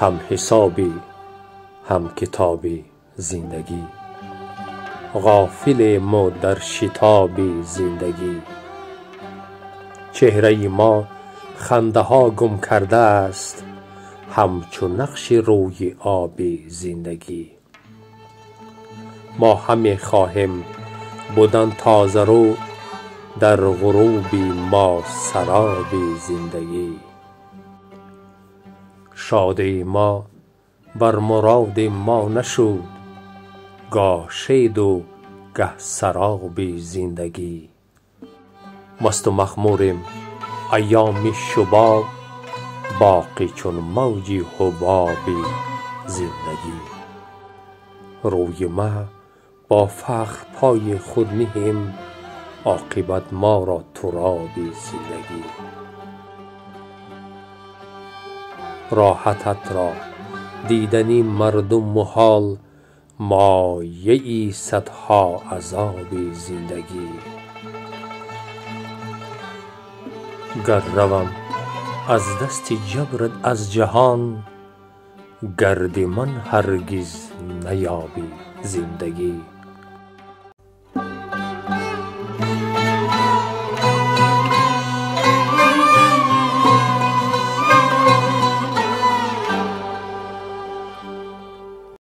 هم حسابی هم کتابی زندگی، غافل ما در شتاب زندگی. چهره ما خنده ها گم کرده است، همچو نقش روی آب زندگی. ما همه خواهیم بودن تازه رو، در غروب ما سراب زندگی. شادی ما بر مراد ما نشد، گاه شید و گه سراب زندگی. مست و مخموریم ایام شباب، باقی چون موج حباب زندگی. روی مه با فخر پای خود نهیم، عاقبت ما را تراب زندگی. راحتت را دیدنی مردم محال، مایه صدها عذاب زندگی. گر روم از دست جبرت از جهان، گرد من هرگز نیابی زندگی.